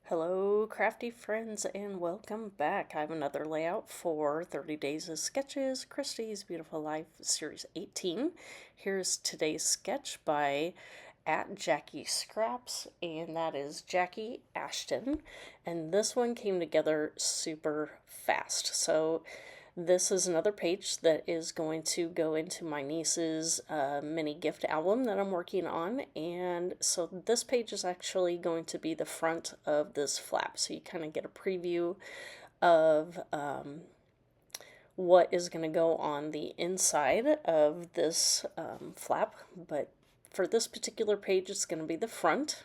Hello, crafty friends, and welcome back. I have another layout for 30 Days of Sketches, Christie's Beautiful Life, Series 18. Here's today's sketch by Jackie Scraps, and that is Jackie Ashton. And this one came together super fast. So this is another page that is going to go into my niece's mini gift album that I'm working on. And so this page is actually going to be the front of this flap. So you kind of get a preview of what is going to go on the inside of this flap. But for this particular page, it's going to be the front.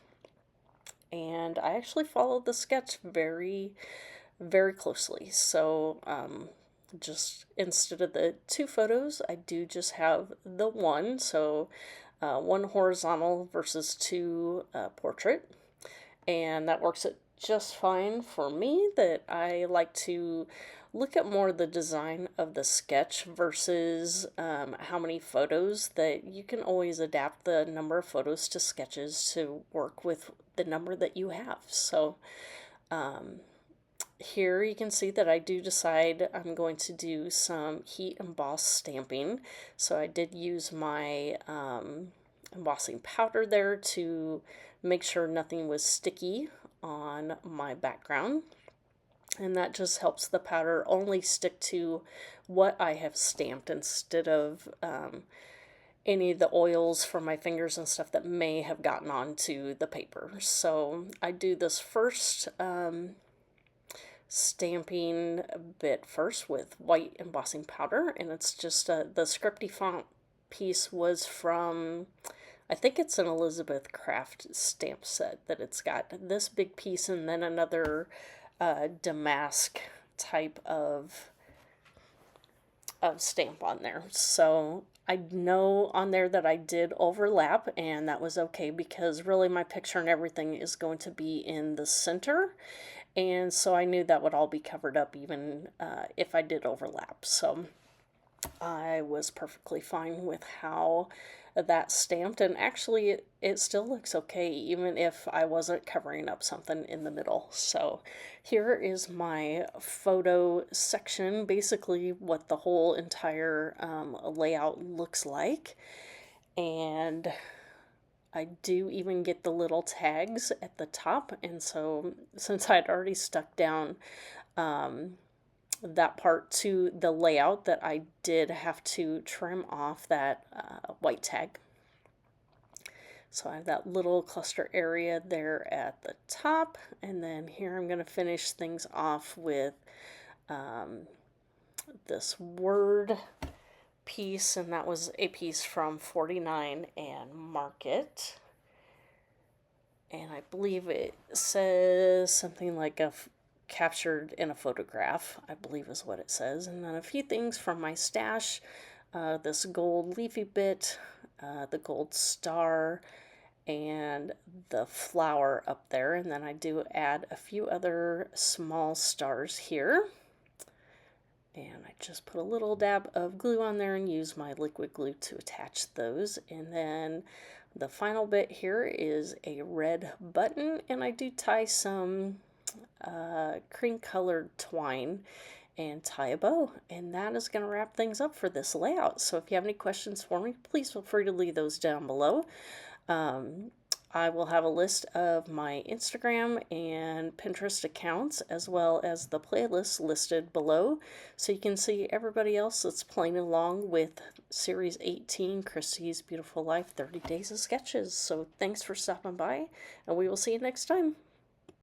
And I actually followed the sketch very, very closely. So just instead of the two photos, I do just have the one. So one horizontal versus two portrait. And that works it just fine for me. That I like to look at more the design of the sketch versus how many photos. That you can always adapt the number of photos to sketches to work with the number that you have. So here you can see that I do decide I'm going to do some heat emboss stamping. So I did use my embossing powder there to make sure nothing was sticky on my background. And that just helps the powder only stick to what I have stamped instead of any of the oils from my fingers and stuff that may have gotten onto the paper. So I do this first stamping bit first with white embossing powder, and it's just the Scripty font piece was from, I think it's an Elizabeth Craft stamp set that it's got this big piece and then another damask type of stamp on there. So I know on there that I did overlap, and that was okay because really my picture and everything is going to be in the center. And so I knew that would all be covered up even if I did overlap. So I was perfectly fine with how that stamped, and actually it still looks okay even if I wasn't covering up something in the middle. So here is my photo section, basically what the whole entire layout looks like. And I do even get the little tags at the top, and so since I'd already stuck down that part to the layout, that I did have to trim off that white tag. So I have that little cluster area there at the top, and then here I'm going to finish things off with this word piece, and that was a piece from 49 and Market. And I believe it says something like captured in a photograph, I believe is what it says. And then a few things from my stash, this gold leafy bit, the gold star, and the flower up there. And then I do add a few other small stars here. And I just put a little dab of glue on there and use my liquid glue to attach those. And then the final bit here is a red button, and I do tie some cream colored twine and tie a bow, and that is going to wrap things up for this layout. So if you have any questions for me, please feel free to leave those down below. I will have a list of my Instagram and Pinterest accounts as well as the playlist listed below, so you can see everybody else that's playing along with Series 18, Christie's Beautiful Life 30 Days of Sketches. So thanks for stopping by, and we will see you next time.